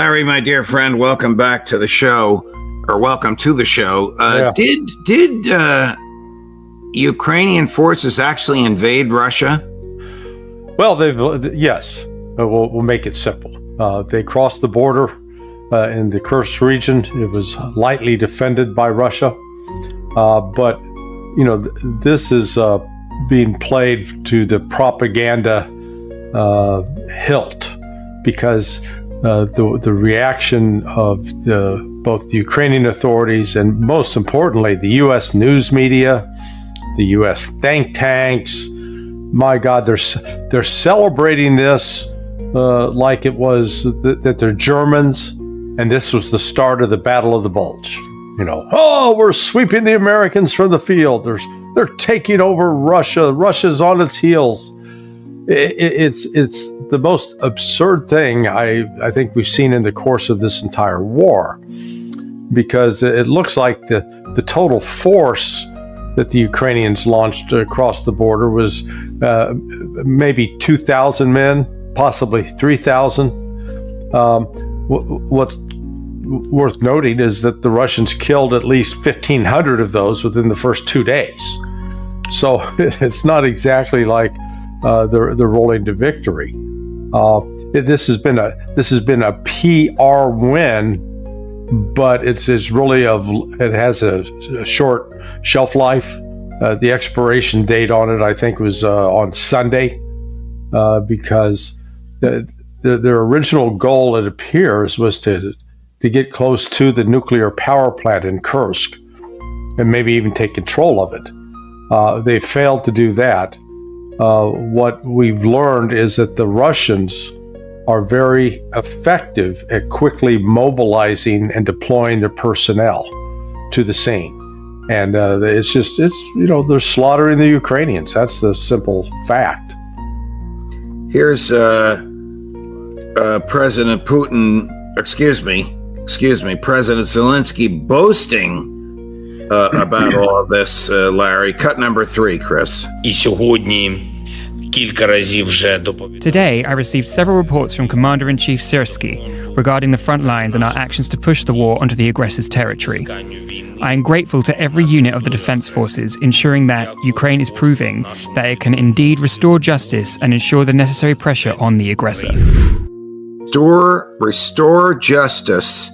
Larry, my dear friend, welcome back to the show, or welcome to the show. Did Ukrainian forces actually invade Russia? Well, yes. We'll make it simple. They crossed the border in the Kursk region. It was lightly defended by Russia, but this is being played to the propaganda hilt, because the reaction of both the Ukrainian authorities and, most importantly, the U.S. news media, the U.S. think tanks, my God, they're celebrating this like it was that they're Germans, and this was the start of the Battle of the Bulge. We're sweeping the Americans from the field. They're taking over Russia. Russia's on its heels. It's the most absurd thing I think we've seen in the course of this entire war, because it looks like the total force that the Ukrainians launched across the border was maybe 2,000 men, possibly 3,000. What's worth noting is that the Russians killed at least 1,500 of those within the first 2 days. So it's not exactly like they're rolling to victory. This has been a PR win, but it has a short shelf life. The expiration date on it, I think, was on Sunday, because their original goal, it appears, was to get close to the nuclear power plant in Kursk and maybe even take control of it. They failed to do that. What we've learned is that the Russians are very effective at quickly mobilizing and deploying their personnel to the scene. And they're slaughtering the Ukrainians. That's the simple fact. Here's President Putin, President Zelensky boasting about all of this, Larry. Cut number 3, Chris. Today, I received several reports from Commander-in-Chief Syrsky regarding the front lines and our actions to push the war onto the aggressor's territory. I am grateful to every unit of the defense forces, ensuring that Ukraine is proving that it can indeed restore justice and ensure the necessary pressure on the aggressor. Restore justice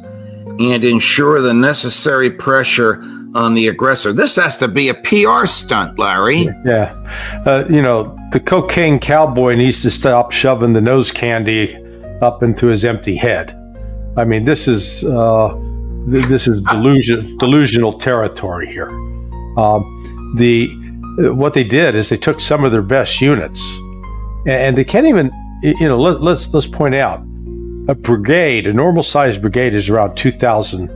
and ensure the necessary pressure on the aggressor. This has to be a PR stunt, Larry. Yeah. The cocaine cowboy needs to stop shoving the nose candy up into his empty head. I mean, this is delusional territory here. What they did is they took some of their best units, and they can't even, let's point out, a normal sized brigade is around 2,000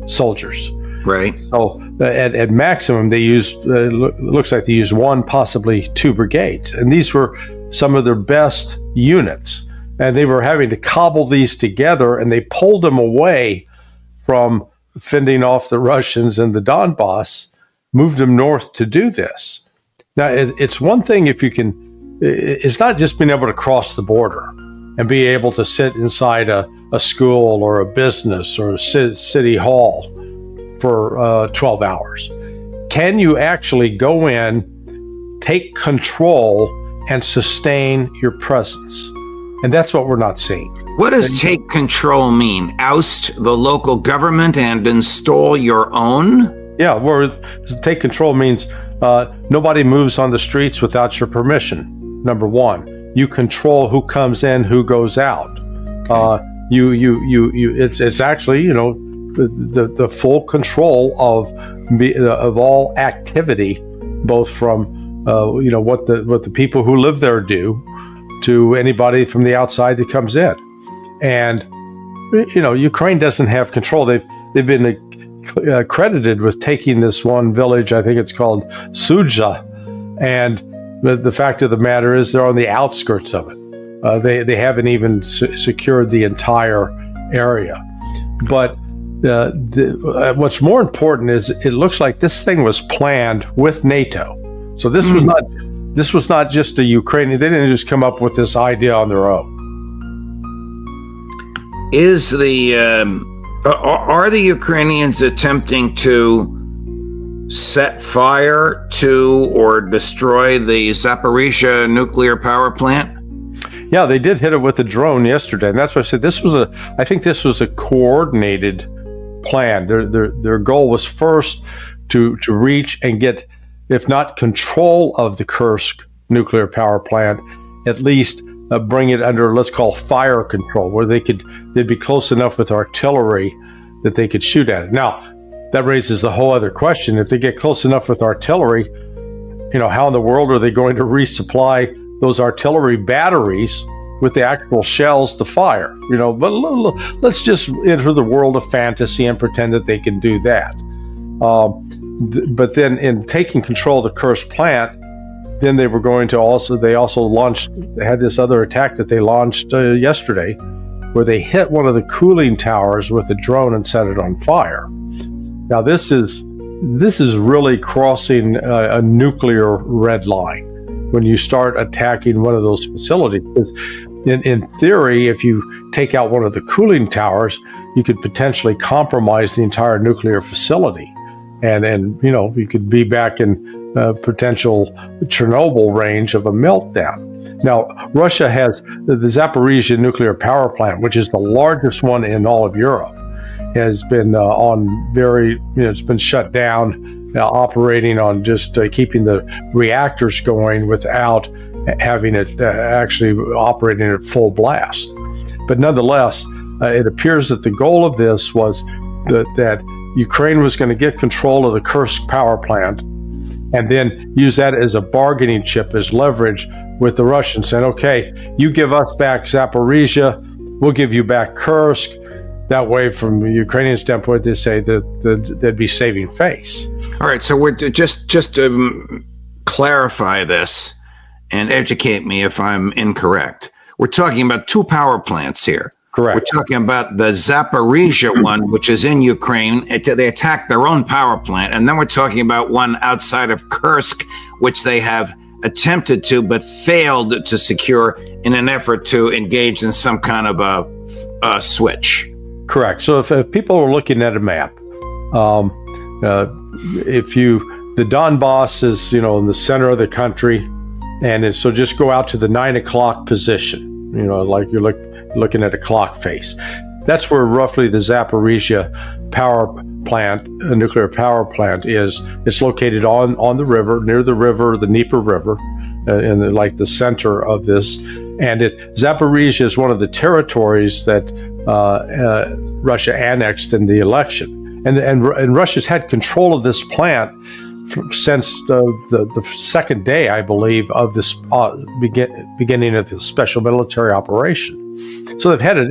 soldiers. Right. So at maximum, they used, looks like they used 1, possibly 2 brigades. And these were some of their best units. And they were having to cobble these together, and they pulled them away from fending off the Russians in the Donbass, moved them north to do this. Now, it's one thing if you can, it's not just being able to cross the border and be able to sit inside a school or a business or a city hall for 12 hours. Can you actually go in, take control, and sustain your presence? And that's what we're not seeing. What does take control mean? Oust the local government and install your own? Yeah, take control means nobody moves on the streets without your permission, number one. You control who comes in, who goes out. It's actually, the full control of all activity, both from what the people who live there do to anybody from the outside that comes in. And Ukraine doesn't have control. They've been credited with taking this one village, I think it's called Sudzha, and the fact of the matter is they're on the outskirts of it. They haven't even secured the entire area. But what's more important is it looks like this thing was planned with NATO. So this was not just a Ukrainian. They didn't just come up with this idea on their own. is are the Ukrainians attempting to set fire to or destroy the Zaporizhia nuclear power plant? Yeah, they did hit it with a drone yesterday, and that's why I said I think this was a coordinated plan. Their goal was first to reach and get, if not control of the Kursk nuclear power plant, at least bring it under, let's call, fire control, where they'd be close enough with artillery that they could shoot at it. Now, that raises a whole other question. If they get close enough with artillery, how in the world are they going to resupply those artillery batteries with the actual shells to fire? But let's just enter the world of fantasy and pretend that they can do that. But then in taking control of the Kursk plant, then they were going to they had this other attack that they launched yesterday, where they hit one of the cooling towers with a drone and set it on fire. Now this is really crossing a nuclear red line when you start attacking one of those facilities. Because in theory, if you take out one of the cooling towers, you could potentially compromise the entire nuclear facility, and you could be back in potential Chernobyl range of a meltdown. Now, Russia has the Zaporizhia nuclear power plant, which is the largest one in all of Europe, has been it's been shut down, operating on just keeping the reactors going without having it actually operating at full blast. But nonetheless, it appears that the goal of this was that Ukraine was going to get control of the Kursk power plant and then use that as a bargaining chip, as leverage with the Russians, saying, okay, you give us back Zaporizhia, we'll give you back Kursk. That way, from the Ukrainian standpoint, they say that they'd be saving face. All right, so we're just to clarify this and educate me if I'm incorrect. We're talking about two power plants here. Correct. We're talking about the Zaporizhia one, which is in Ukraine. They attacked their own power plant. And then we're talking about one outside of Kursk, which they have attempted to but failed to secure in an effort to engage in some kind of a switch. Correct. So if people are looking at a map, the Donbass is, in the center of the country. And so just go out to the 9 o'clock position, like you're looking at a clock face. That's where roughly the Zaporizhia power plant, a nuclear power plant, is. It's located on the river, near the river, the Dnieper River, in the center of this. And Zaporizhia is one of the territories that Russia annexed in the election. And Russia's had control of this plant since the second day, I believe, of this beginning of the special military operation. So they've had it,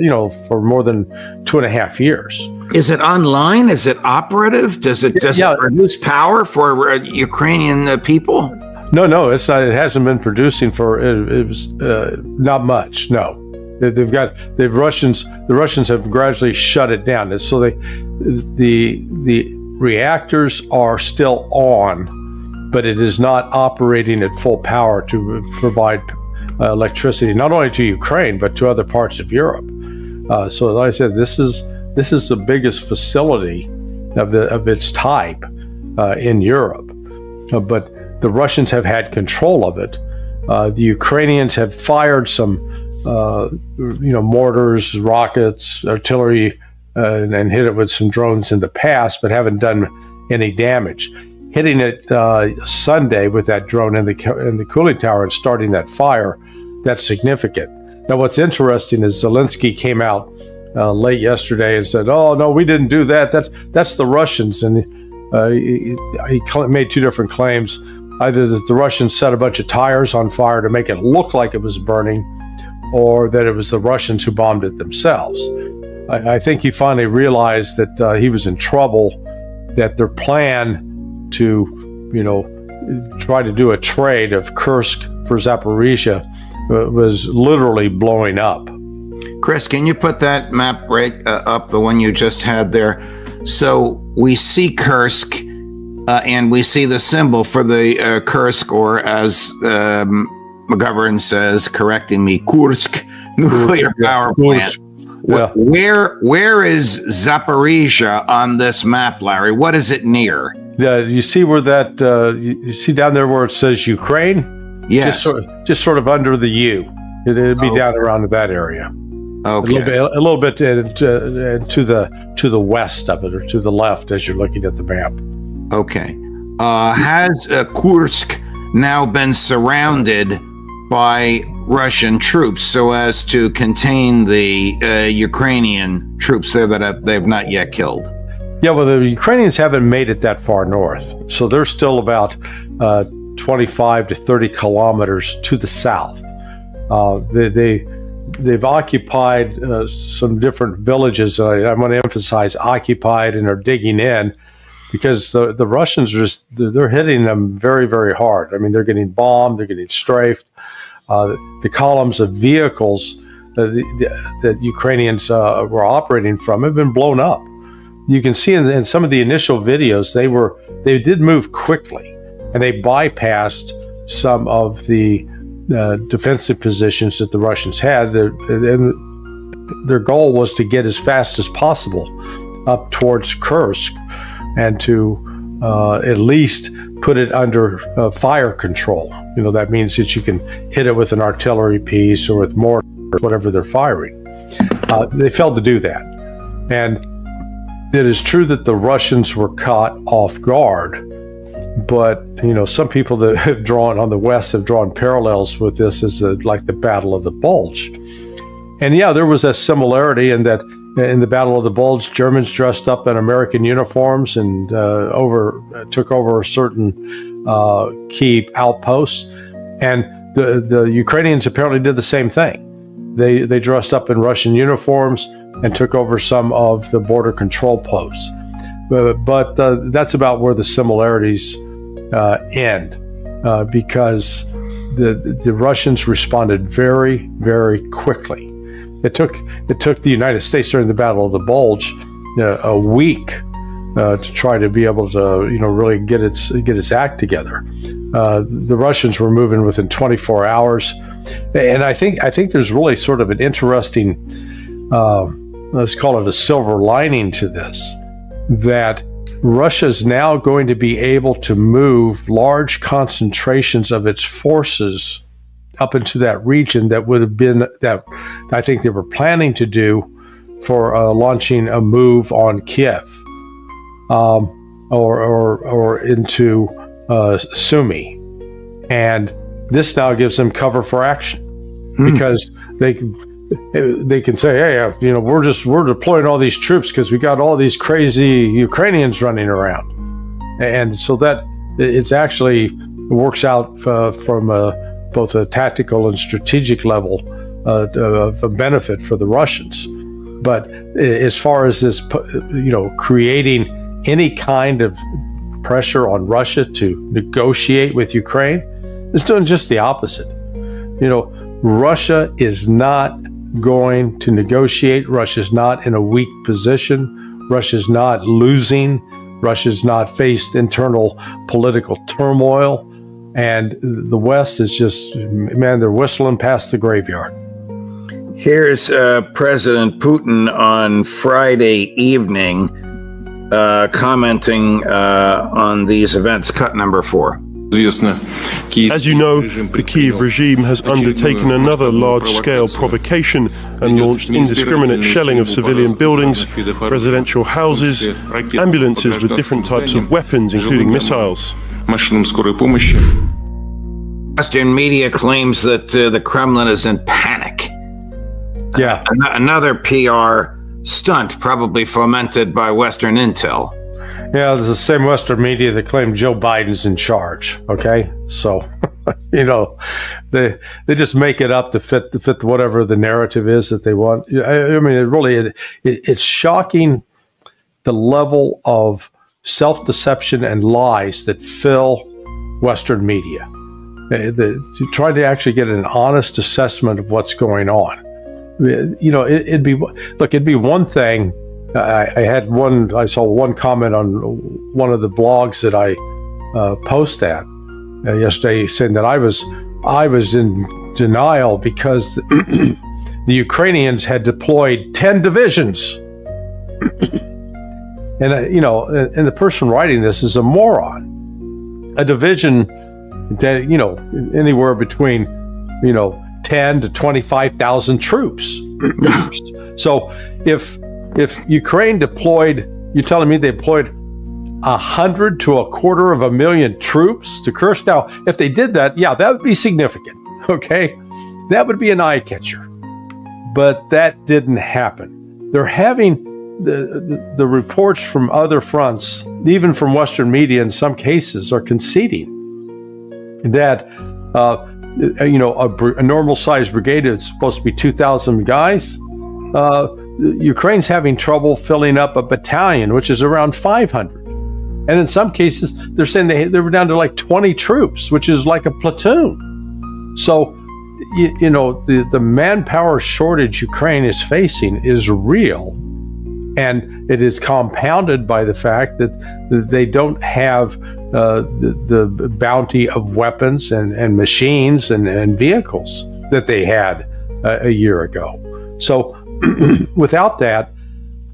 for more than 2.5 years. Is it online? Is it operative? Does it produce power for Ukrainian people? No, it's not. It hasn't been producing for it was not much. No, the Russians have gradually shut it down. So the reactors are still on, but it is not operating at full power to provide electricity, not only to Ukraine but to other parts of Europe. So, like I said, this is the biggest facility of its type in Europe. But the Russians have had control of it. The Ukrainians have fired some, mortars, rockets, artillery, and hit it with some drones in the past, but haven't done any damage. Hitting it Sunday with that drone in the cooling tower and starting that fire, that's significant. Now, what's interesting is Zelensky came out late yesterday and said, "Oh no, we didn't do that. That's the Russians." And he made two different claims: either that the Russians set a bunch of tires on fire to make it look like it was burning, or that it was the Russians who bombed it themselves. I think he finally realized that he was in trouble. That their plan to, try to do a trade of Kursk for Zaporizhia was literally blowing up. Chris, can you put that map right up, the one you just had there? So we see Kursk, and we see the symbol for the Kursk, or as McGovern says, correcting me, Kursk nuclear power plant. Yeah. Where is Zaporizhia on this map, Larry? What is it near? You see where that you see down there where it says Ukraine? Yes. Just sort of under the U. It'd be down around that area. Okay. A little bit to the west of it, or to the left as you're looking at the map. Okay. Has Kursk now been surrounded by Russian troops so as to contain the Ukrainian troops there that they've not yet killed? Yeah, well, the Ukrainians haven't made it that far north, so they're still about 25 to 30 kilometers to the south. They've occupied some different villages. I want to emphasize occupied, and are digging in, because the Russians they're hitting them very, very hard. I mean, they're getting bombed, they're getting strafed. The columns of vehicles that Ukrainians were operating from have been blown up. You can see in some of the initial videos they did move quickly, and they bypassed some of the defensive positions that the Russians had. Their goal was to get as fast as possible up towards Kursk, and to at least put it under fire control. That means that you can hit it with an artillery piece or with mortar, whatever they're firing. They failed to do that. And it is true that the Russians were caught off guard, but some people that have drawn on the West have drawn parallels with this as like the Battle of the Bulge. And yeah, there was a similarity in that in the Battle of the Bulge, Germans dressed up in American uniforms and took over certain key outposts, and the Ukrainians apparently did the same thing. They dressed up in Russian uniforms and took over some of the border control posts. But that's about where the similarities end, because the Russians responded very, very quickly. It took the United States during the Battle of the Bulge a week to try to be able to really get its act together. The Russians were moving within 24 hours, and I think there's really sort of an interesting, let's call it a silver lining to this, that Russia's now going to be able to move large concentrations of its forces up into that region that would have been, that I think they were planning to do for launching a move on Kiev, or into Sumy. And this now gives them cover for action, because they can say, hey, we're deploying all these troops because we got all these crazy Ukrainians running around. And so that it's actually works out from both a tactical and strategic level of a benefit for the Russians. But as far as this, creating any kind of pressure on Russia to negotiate with Ukraine, it's doing just the opposite. Russia is not going to negotiate. Russia's not in a weak position. Russia's not losing. Russia's not faced internal political turmoil. And the West is just, they're whistling past the graveyard. Here's President Putin on Friday evening commenting on these events. Cut number 4. As you know, the Kyiv regime has undertaken another large-scale provocation and launched indiscriminate shelling of civilian buildings, residential houses, ambulances with different types of weapons, including missiles. Western media claims that the Kremlin is in panic. Yeah. Another PR stunt, probably fomented by Western intel. Yeah, it's the same Western media that claim Joe Biden's in charge. Okay, so they just make it up to fit whatever the narrative is that they want. I mean, it's shocking the level of self-deception and lies that fill Western media. To try to actually get an honest assessment of what's going on. It'd be one thing. I saw one comment on one of the blogs that I post at yesterday, saying that I was in denial because the Ukrainians had deployed 10 divisions. And, and the person writing this is a moron. A division that, anywhere between, 10 to 25,000 troops. So if Ukraine deployed, you're telling me they deployed 100 to 250,000 troops to Kursk? Now, if they did that, yeah, that would be significant, okay? That would be an eye catcher. But that didn't happen. They're having the reports from other fronts, even from Western media in some cases, are conceding that a normal-sized brigade is supposed to be 2,000 guys. Ukraine's having trouble filling up a battalion, which is around 500. And in some cases, they're saying they were down to like 20 troops, which is like a platoon. So, the manpower shortage Ukraine is facing is real. And it is compounded by the fact that they don't have the bounty of weapons and machines and vehicles that they had a year ago. So without that,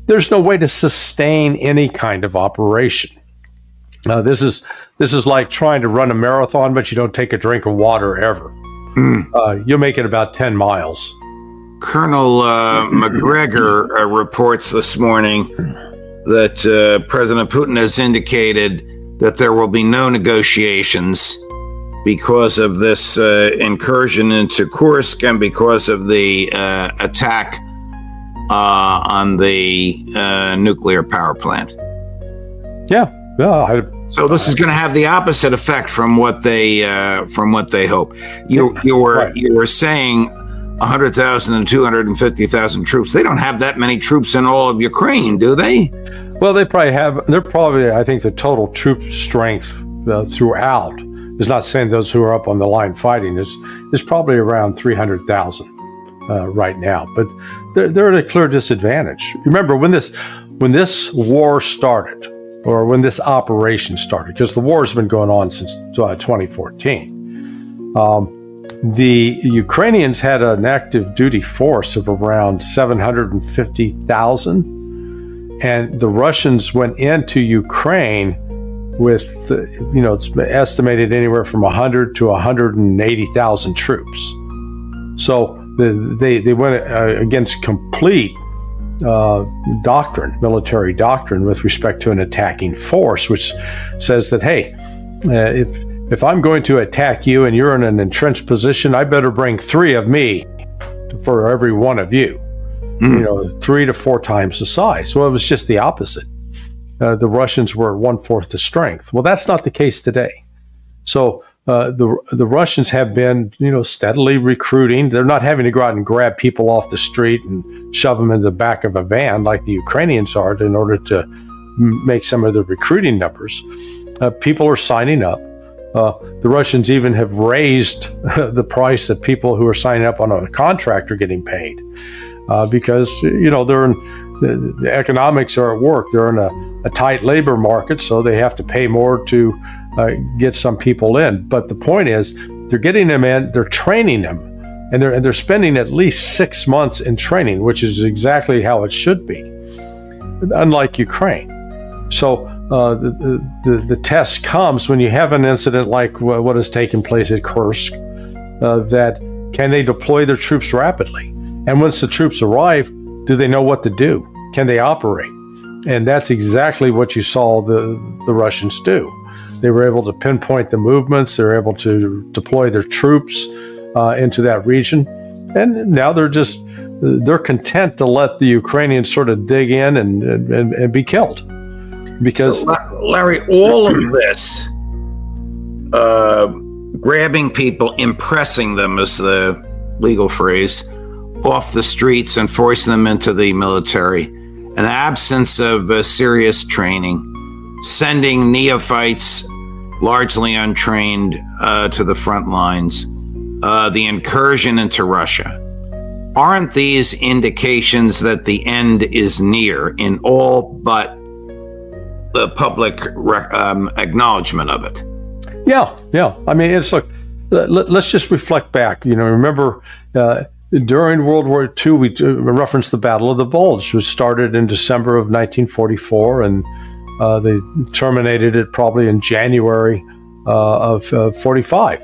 there's no way to sustain any kind of operation. This is like trying to run a marathon, but you don't take a drink of water ever. You'll make it about 10 miles. Colonel McGregor reports this morning that President Putin has indicated that there will be no negotiations because of this incursion into Kursk and because of the attack on the nuclear power plant. Yeah. So this is going to have the opposite effect from what they hope. You were saying 100,000 and 250,000 troops. They don't have that many troops in all of Ukraine, do they? Well, they're probably, I think, the total troop strength throughout is not saying those who are up on the line fighting is probably around 300,000 right now. But they're at a clear disadvantage. Remember, when this war started, or when this operation started, because the war has been going on since 2014, the Ukrainians had an active duty force of around 750,000. And the Russians went into Ukraine with, it's estimated anywhere from 100 to 180,000 troops. So they went against complete military doctrine with respect to an attacking force, which says that, hey, if I'm going to attack you and you're in an entrenched position, I better bring 3 of me for every one of you. 3 to 4 times the size. Well, it was just the opposite. The Russians were at 1/4 the strength. Well, that's not the case today. So the Russians have been, steadily recruiting. They're not having to go out and grab people off the street and shove them in the back of a van like the Ukrainians are in order to make some of the recruiting numbers. People are signing up. The Russians even have raised the price that people who are signing up on a contract are getting paid. Because, they're in the economics are at work. They're in a tight labor market, so they have to pay more to get some people in. But the point is, they're getting them in, they're training them, and they're spending at least 6 months in training, which is exactly how it should be, unlike Ukraine. So the test comes when you have an incident like what has taken place at Kursk, that can they deploy their troops rapidly? And once the troops arrive, do they know what to do? Can they operate? And that's exactly what you saw the Russians do. They were able to pinpoint the movements. They were able to deploy their troops into that region. And now they're content to let the Ukrainians sort of dig in and be killed. Because, so, Larry, all of this, grabbing people, impressing them is the legal phrase, off the streets and forcing them into the military, an absence of serious training, sending neophytes, largely untrained, to the front lines, the incursion into Russia. Aren't these indications that the end is near in all but the public acknowledgement of it? Yeah. I mean, let's just reflect back. Remember, during World War II, we referenced the Battle of the Bulge, which was started in December of 1944, and they terminated it probably in January of 45.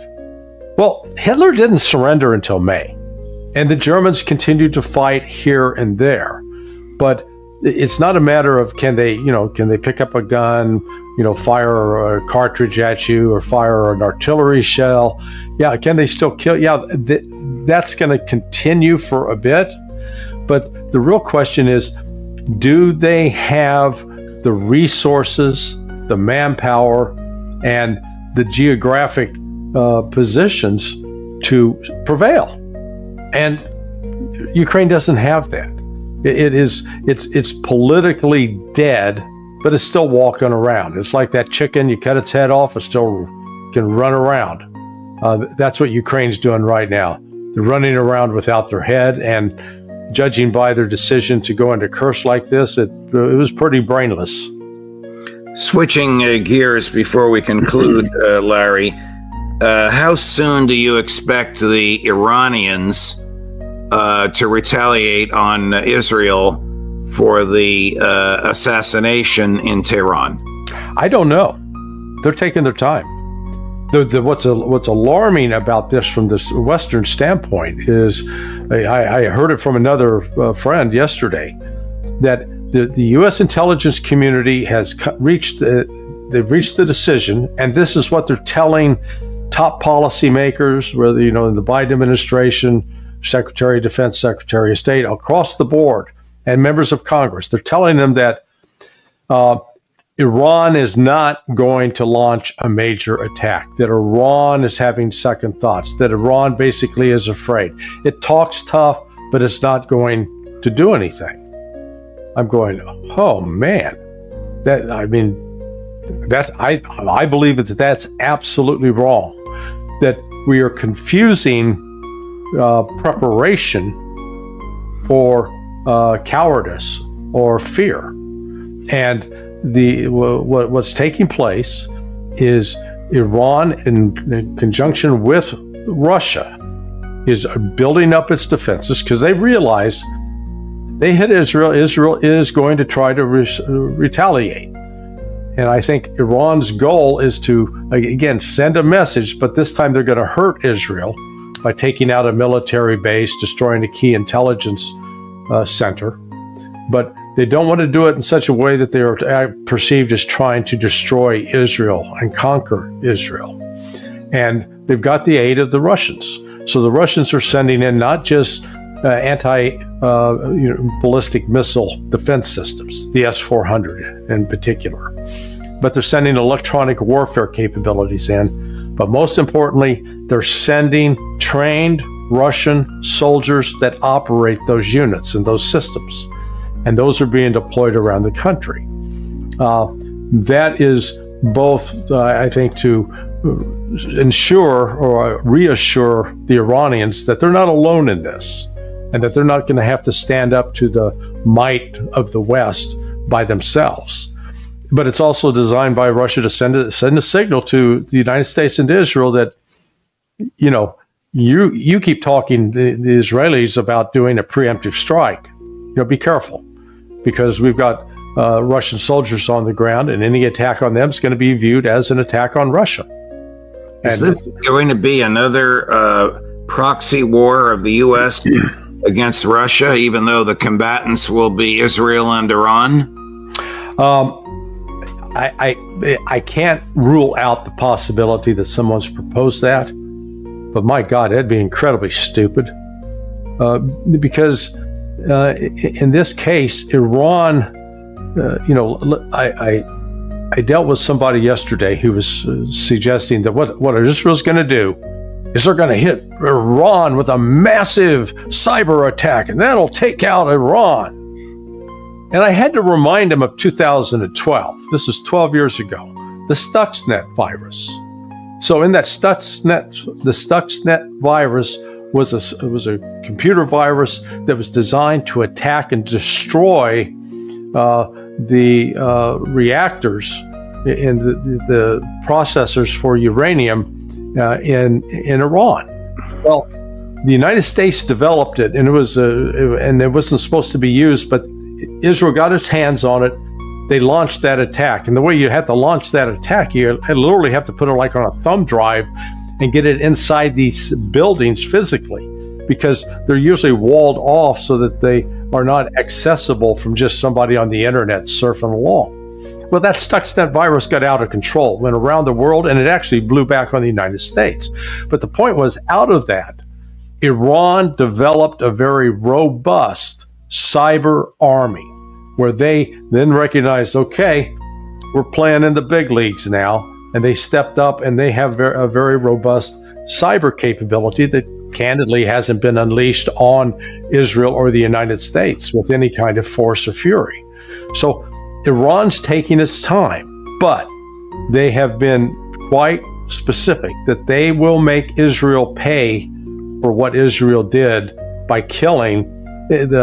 Well, Hitler didn't surrender until May, and the Germans continued to fight here and there. But it's not a matter of can they pick up a gun, fire a cartridge at you or fire an artillery shell. Yeah, can they still kill? Yeah, that's going to continue for a bit. But the real question is, do they have the resources, the manpower, and the geographic positions to prevail? And Ukraine doesn't have that. It's politically dead, but it's still walking around. It's like that chicken, you cut its head off, it still can run around. That's what Ukraine's doing right now. They're running around without their head, and judging by their decision to go into Kursk like this, it was pretty brainless. Switching gears before we conclude, Larry, how soon do you expect the Iranians to retaliate on Israel for the assassination in Tehran? I don't know. They're taking their time. What's alarming about this from this Western standpoint is, I heard it from another friend yesterday, that the U.S. intelligence community has reached the decision, and this is what they're telling top policymakers, whether in the Biden administration, Secretary of Defense, Secretary of State, across the board, and members of Congress. They're telling them that Iran is not going to launch a major attack, that Iran is having second thoughts, that Iran basically is afraid. It talks tough, but it's not going to do anything. I'm going, oh man, I believe that that's absolutely wrong, that we are confusing preparation for cowardice or fear. And what's taking place is Iran, in conjunction with Russia, is building up its defenses because they realize they hit Israel. Israel is going to try to retaliate. And I think Iran's goal is to, again, send a message, but this time they're going to hurt Israel by taking out a military base, destroying a key intelligence center. But they don't want to do it in such a way that they are perceived as trying to destroy Israel and conquer Israel. And they've got the aid of the Russians. So the Russians are sending in not just anti-ballistic missile defense systems, the S-400 in particular, but they're sending electronic warfare capabilities in. But most importantly, they're sending trained Russian soldiers that operate those units and those systems. And those are being deployed around the country. That is both, I think, to ensure or reassure the Iranians that they're not alone in this, and that they're not going to have to stand up to the might of the West by themselves. But it's also designed by Russia to send a signal to the United States and Israel that, you keep talking the Israelis about doing a preemptive strike. Be careful, because we've got Russian soldiers on the ground, and any attack on them is going to be viewed as an attack on Russia. Is this going to be another proxy war of the U.S. against Russia, even though the combatants will be Israel and Iran? I can't rule out the possibility that someone's proposed that, but my God, that'd be incredibly stupid. Because in this case, Iran, I dealt with somebody yesterday who was suggesting that what Israel's going to do is they're going to hit Iran with a massive cyber attack, and that'll take out Iran. And I had to remind him of 2012. This is 12 years ago. The Stuxnet virus. So in that the Stuxnet virus was a computer virus that was designed to attack and destroy the reactors and the processors for uranium in Iran. Well, The United States developed it, and it wasn't supposed to be used, but Israel got its hands on it. They launched that attack, and the way you have to launch that attack, you literally have to put it like on a thumb drive and get it inside these buildings physically, because they're usually walled off so that they are not accessible from just somebody on the internet surfing along. Well, that Stuxnet virus got out of control, went around the world, and it actually blew back on the United States. But the point was, out of that, Iran developed a very robust cyber army, where they then recognized, okay, we're playing in the big leagues now, and they stepped up, and they have a very robust cyber capability that candidly hasn't been unleashed on Israel or the United States with any kind of force or fury. So Iran's taking its time, but they have been quite specific that they will make Israel pay for what Israel did by killing the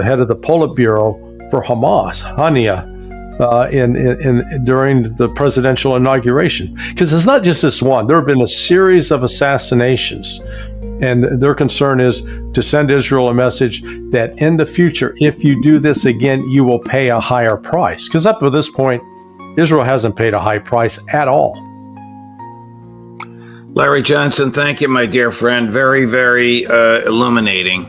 head of the Politburo for Hamas, Hania, during the presidential inauguration. Because it's not just this one. There have been a series of assassinations, and their concern is to send Israel a message that in the future, if you do this again, you will pay a higher price. Because up to this point, Israel hasn't paid a high price at all. Larry Johnson, thank you, my dear friend. Very, very illuminating.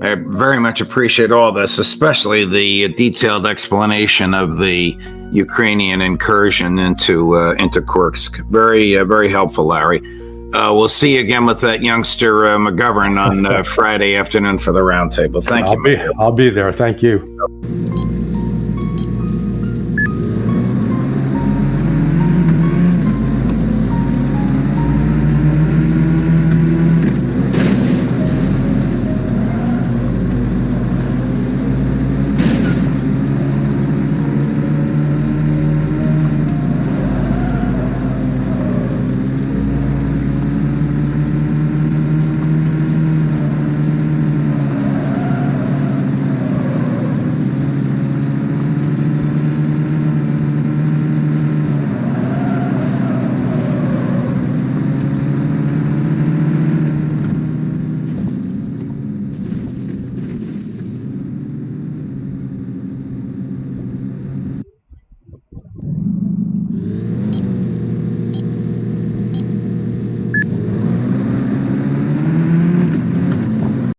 I very much appreciate all this, especially the detailed explanation of the Ukrainian incursion into Kursk. Very, very helpful, Larry. We'll see you again with that youngster McGovern on Friday afternoon for the roundtable. Thank you. I'll be there. Thank you.